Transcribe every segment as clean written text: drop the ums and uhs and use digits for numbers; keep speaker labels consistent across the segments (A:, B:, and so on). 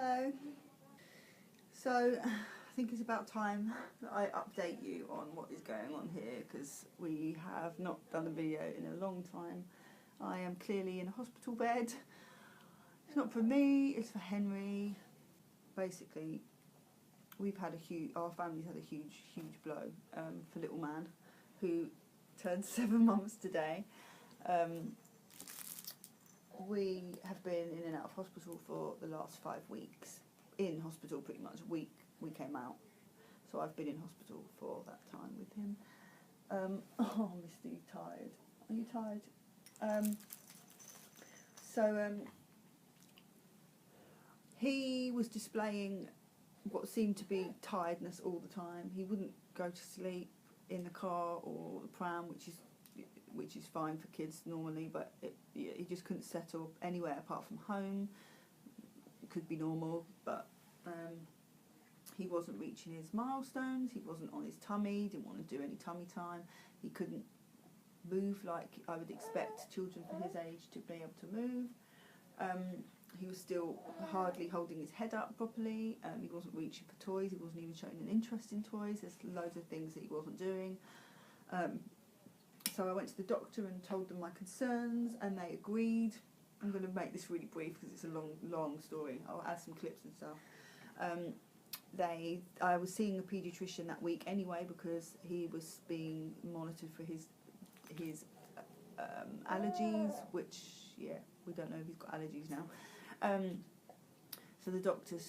A: Hello. So I think it's about time that I update you on what is going on here, because we have not done a video in a long time. I am clearly in a hospital bed. It's not for me, it's for Henri. Basically, our family's had a huge blow for little man, who turned 7 months today. We have been in and out of hospital for the last 5 weeks. In hospital pretty much. We came out. So I've been in hospital for that time with him. Oh, Mr. You tired? Are you tired? He was displaying what seemed to be tiredness all the time. He wouldn't go to sleep in the car or the pram, which is fine for kids normally, but he just couldn't settle anywhere apart from home. It could be normal, but he wasn't reaching his milestones. He wasn't on his tummy. He didn't want to do any tummy time. He couldn't move like I would expect children for his age to be able to move. He was still hardly holding his head up properly. He wasn't reaching for toys. He wasn't even showing an interest in toys. There's loads of things that he wasn't doing. So I went to the doctor and told them my concerns, and they agreed. I'm going to make this really brief because it's a long story. I'll add some clips and stuff. I was seeing a paediatrician that week anyway, because he was being monitored for his allergies, which, yeah, we don't know if he's got allergies now. So the doctor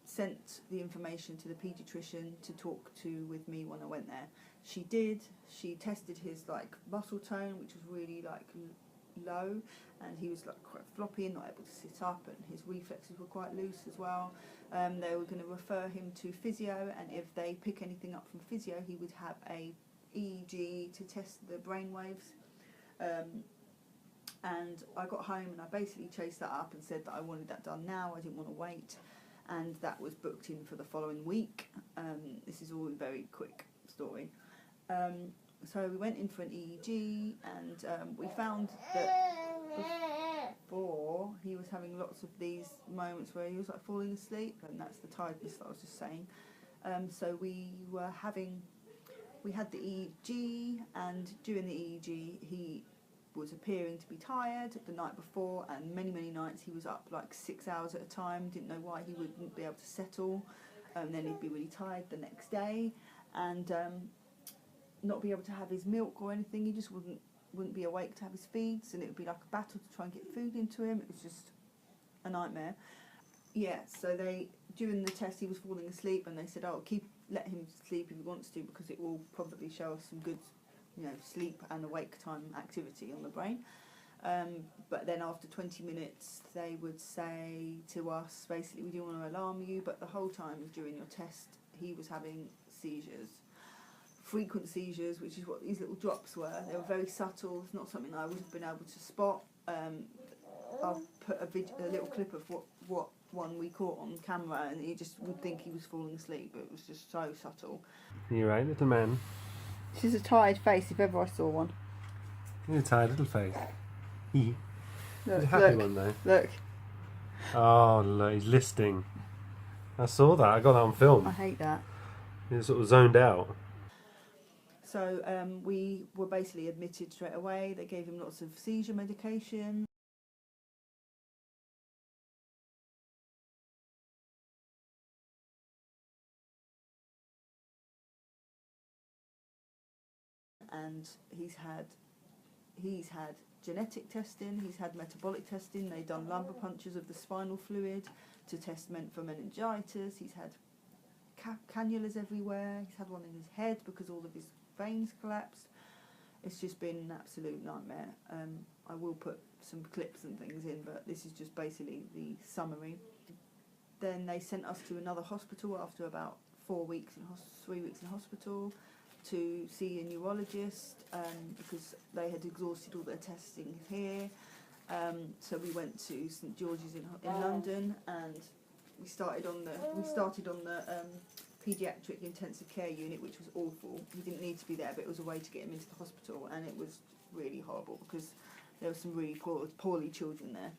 A: sent the information to the paediatrician to talk to with me when I went there. She did. She tested his muscle tone, which was really low, and he was quite floppy and not able to sit up, and his reflexes were quite loose as well. They were going to refer him to physio, and if they pick anything up from physio, he would have a EEG to test the brain waves. And I got home and I basically chased that up and said that I wanted that done now. I didn't want to wait, and that was booked in for the following week. This is all a very quick story. So we went in for an EEG, and we found that before he was having lots of these moments where he was falling asleep, and that's the tiredness that I was just saying. So we had the EEG, and during the EEG he was appearing to be tired the night before, and many nights he was up 6 hours at a time. Didn't know why he wouldn't be able to settle, and then he'd be really tired the next day, and not be able to have his milk or anything. He just wouldn't be awake to have his feeds, and it would be like a battle to try and get food into him. It was just a nightmare. Yeah, so during the test he was falling asleep, and they said, oh, let him sleep if he wants to, because it will probably show us some good sleep and awake time activity on the brain. But then after 20 minutes they would say to us, basically, we do want to alarm you, but the whole time during your test he was having seizures. Frequent seizures, which is what these little drops were. They were very subtle. It's not something I would have been able to spot. I'll put a little clip of what one we caught on camera, and you just would think he was falling asleep. It was just so subtle.
B: You're right, little man.
A: She's a tired face if ever I saw one.
B: You're a tired little face. He's
A: Look,
B: a happy one though.
A: Look.
B: Oh, look, he's listing. I saw that. I got that on film.
A: I hate that.
B: He sort of zoned out.
A: So we were basically admitted straight away. They gave him lots of seizure medication. And he's had genetic testing, he's had metabolic testing. They've done lumbar punctures of the spinal fluid to test for meningitis. He's had cannulas everywhere. He's had one in his head because all of his veins collapsed. It's just been an absolute nightmare. I will put some clips and things in, but this is just basically the summary. Then they sent us to another hospital after about 3 weeks in hospital, to see a neurologist, because they had exhausted all their testing here. So we went to St George's in London, and we started on the paediatric intensive care unit, which was awful. He didn't need to be there, but it was a way to get him into the hospital, and it was really horrible because there were some really poorly children there.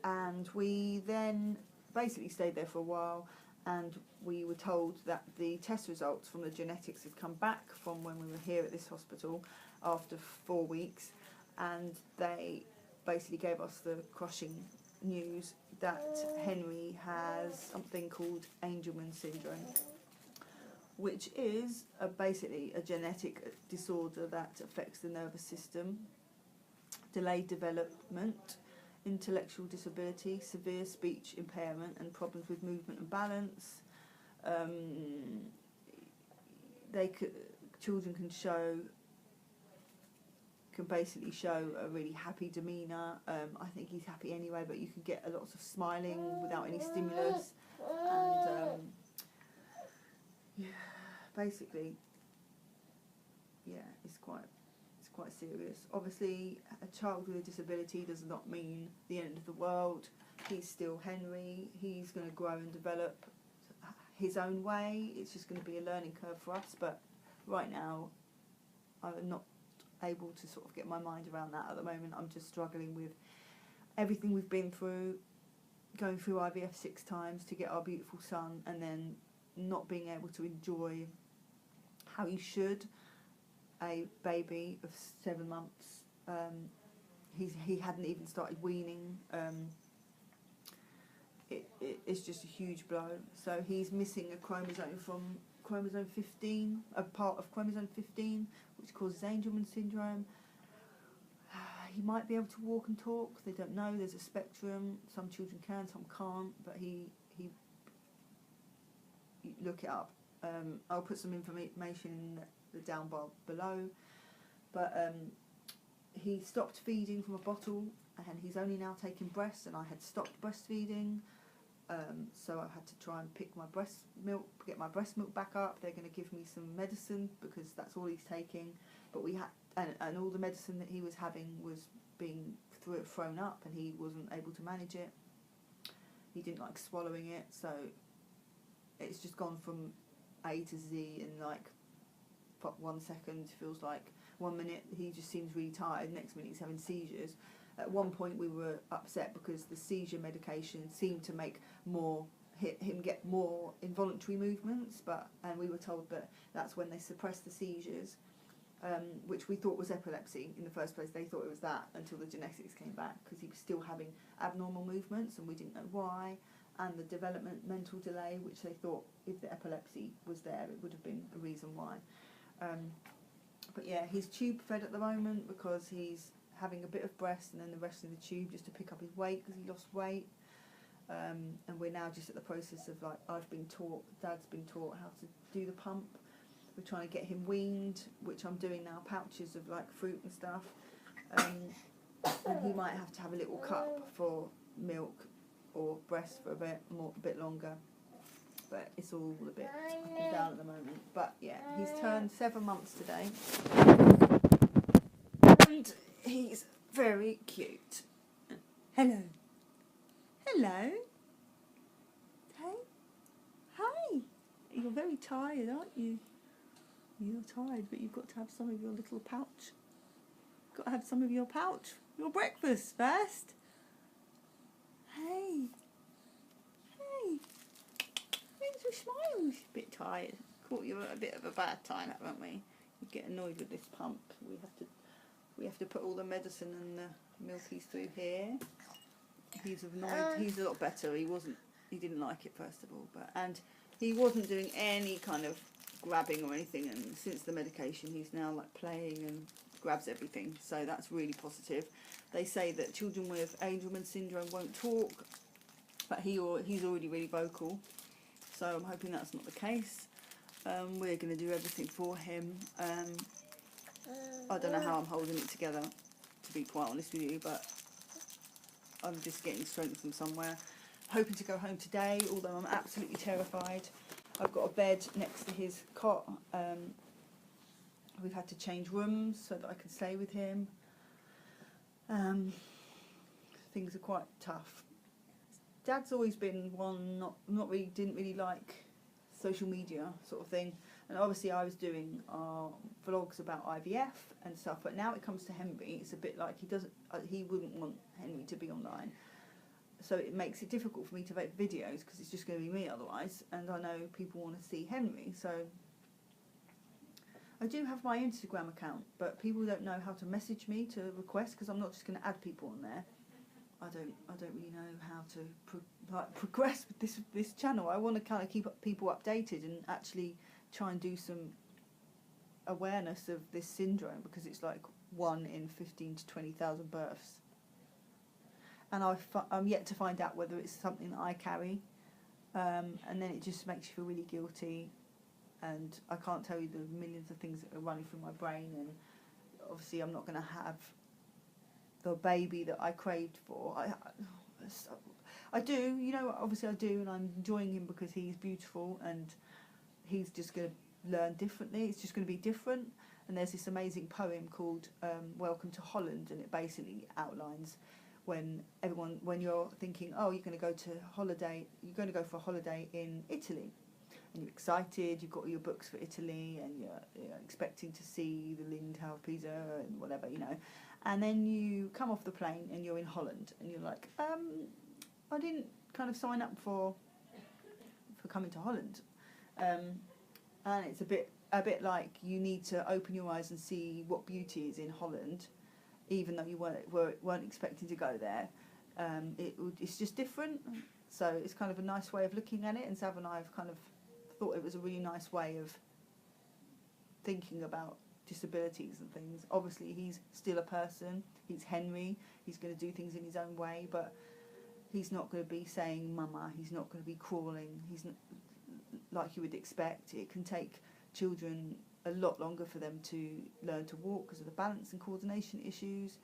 A: And we then basically stayed there for a while, and we were told that the test results from the genetics had come back from when we were here at this hospital after 4 weeks, and they basically gave us the crushing news that Henri has something called Angelman Syndrome, which is basically a genetic disorder that affects the nervous system, delayed development, intellectual disability, severe speech impairment, and problems with movement and balance. Children can basically show a really happy demeanour. I think he's happy anyway, but you can get a lot of smiling without any stimulus, and basically, it's quite serious. Obviously, a child with a disability does not mean the end of the world. He's still Henri. He's going to grow and develop his own way. It's just going to be a learning curve for us, but right now I'm not able to sort of get my mind around that at the moment. I'm just struggling with everything we've been through, going through IVF 6 times to get our beautiful son, and then not being able to enjoy how you should a baby of 7 months. He hadn't even started weaning. It's just a huge blow. So he's missing a chromosome from chromosome 15, a part of chromosome 15, which causes Angelman syndrome. He might be able to walk and talk. They don't know. There's a spectrum. Some children can, some can't. But he look it up. I'll put some information in the down bar below. But he stopped feeding from a bottle, and he's only now taking breast, and I had stopped breastfeeding. So I had to try and pick my breast milk, get my breast milk back up. They're going to give me some medicine because that's all he's taking. But we had, and all the medicine that he was having was being thrown up, and he wasn't able to manage it. He didn't like swallowing it, so it's just gone from A to Z in like 1 second. Feels like 1 minute he just seems really tired, next minute he's having seizures. At one point we were upset because the seizure medication seemed to make him get more involuntary movements, and we were told that that's when they suppress the seizures, which we thought was epilepsy in the first place. They thought it was that until the genetics came back, because he was still having abnormal movements and we didn't know why, and the developmental delay, which they thought if the epilepsy was there it would have been a reason why. But yeah, he's tube fed at the moment because he's having a bit of breast and then the rest in the tube just to pick up his weight because he lost weight. And we're now just at the process of, like, Dad's been taught how to do the pump. We're trying to get him weaned, which I'm doing now, pouches of like fruit and stuff. And he might have to have a little cup for milk or breast for a bit longer. But it's all a bit up and down at the moment. But yeah, he's turned 7 months today. And he's very cute. Hello. Hello. Hey. Hi. You're very tired, aren't you? You're tired, but you've got to have some of your little pouch. Got to have some of your pouch. Your breakfast first. Hey. Hey. Thanks for smiles. A bit tired. Caught you at a bit of a bad time, haven't we? You get annoyed with this pump. We have to put all the medicine and the milkies through here. He's annoyed. He's a lot better. He didn't like it first of all, and he wasn't doing any kind of grabbing or anything. And since the medication, he's now like playing and grabs everything. So that's really positive. They say that children with Angelman syndrome won't talk, but he's already really vocal. So I'm hoping that's not the case. We're going to do everything for him. I don't know how I'm holding it together, to be quite honest with you, but I'm just getting strength from somewhere. Hoping to go home today, although I'm absolutely terrified. I've got a bed next to his cot. We've had to change rooms so that I can stay with him. Things are quite tough. Dad's always been one didn't really like social media sort of thing, and obviously I was doing vlogs about IVF and stuff, but now it comes to Henri, it's a bit like he wouldn't want Henri to be online. so it makes it difficult for me to make videos because it's just going to be me otherwise, and I know people want to see Henri, so I do have my Instagram account, but people don't know how to message me to request, because I'm not just going to add people on there. I don't really know how to progress with this channel. I want to kind of keep people updated and actually try and do some awareness of this syndrome, because it's like 1 in 15 to 20,000 births, and I'm yet to find out whether it's something that I carry, and then it just makes you feel really guilty. And I can't tell you the millions of things that are running through my brain, and obviously I'm not going to have the baby that I craved for. I do, you know, obviously I do, and I'm enjoying him because he's beautiful, and he's just going to learn differently. It's just going to be different. And there's this amazing poem called Welcome to Holland, and it basically outlines when you're thinking, oh, you're going to go for a holiday in Italy. And you're excited, you've got all your books for Italy, and you're expecting to see the Lind Tower of Pisa and whatever, you know. And then you come off the plane and you're in Holland, and you're like, I didn't kind of sign up for coming to Holland. And it's a bit like you need to open your eyes and see what beauty is in Holland, even though you weren't expecting to go there. It's just different. So it's kind of a nice way of looking at it, and Sav and I have kind of thought it was a really nice way of thinking about disabilities and things. Obviously he's still a person, he's Henri, he's going to do things in his own way, but he's not going to be saying mama, he's not going to be crawling, he's not, like you would expect. It can take children a lot longer for them to learn to walk because of the balance and coordination issues.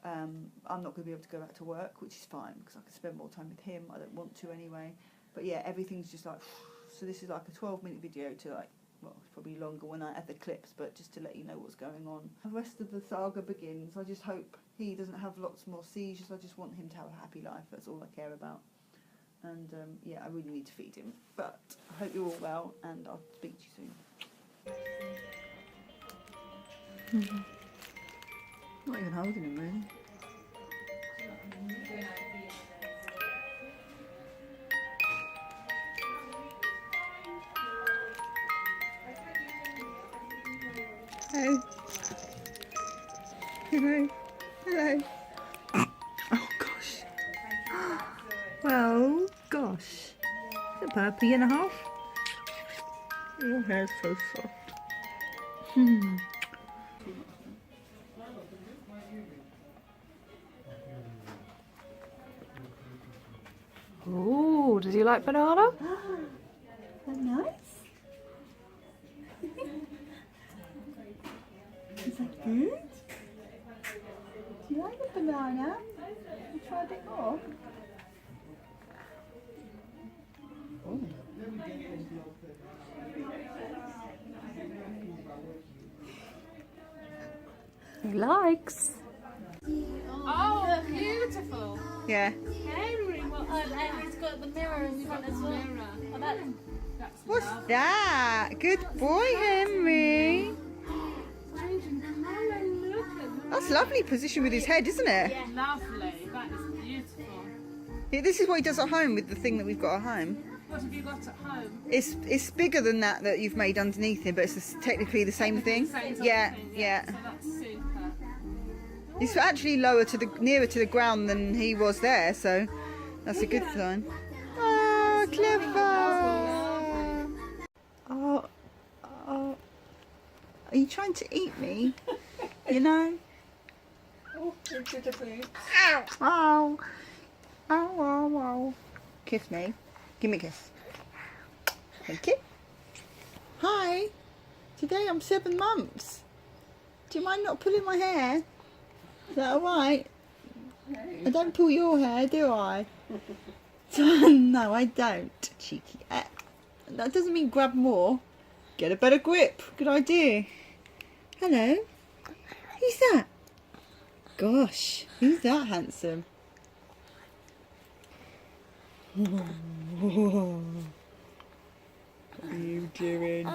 A: I'm not going to be able to go back to work, which is fine because I can spend more time with him. I don't want to anyway, but yeah, everything's just like. So this is like a 12-minute video to it's probably longer when I add the clips, but just to let you know what's going on. The rest of the saga begins. I just hope he doesn't have lots more seizures. I just want him to have a happy life. That's all I care about. And yeah, I really need to feed him. But I hope you're all well, and I'll speak to you soon. Not even holding him, really. Hello. Hello. Hello. Oh gosh. Well, gosh. Is it a puppy and a half? Your hair's so soft.
C: Oh, does he like banana?
A: Is that nice? Is that good? Do you like the banana? You try a bit more? Oh.
C: He likes.
D: Oh, beautiful.
A: Yeah.
D: Henri, well, Henri's got the mirror in front as well. Oh, that's
A: What's that? Good boy, Henri.
D: changing colour. Look at that.
A: That's a lovely position with his head, isn't it?
D: Yeah, lovely. That is beautiful.
A: Yeah, this is what he does at home with the thing that we've got at home.
D: What have you got at home?
A: It's bigger than that you've made underneath him, but it's technically the same thing.
D: Same type
A: Yeah,
D: of thing,
A: yeah.
D: So that's super.
A: He's actually nearer to the ground than he was there, so that's a good sign. Oh, clever! Oh, are you trying to eat me? You know?
D: Oh, into the food.
A: Ow! Ow! Ow! Ow! Ow! Kiss me. Give me a kiss. Thank you. Hi. Today I'm 7 months. Do you mind not pulling my hair? Is that alright? I don't pull your hair, do I? No, I don't. Cheeky. That doesn't mean grab more. Get a better grip. Good idea. Hello. Who's that? Gosh, who's that handsome? What are you doing?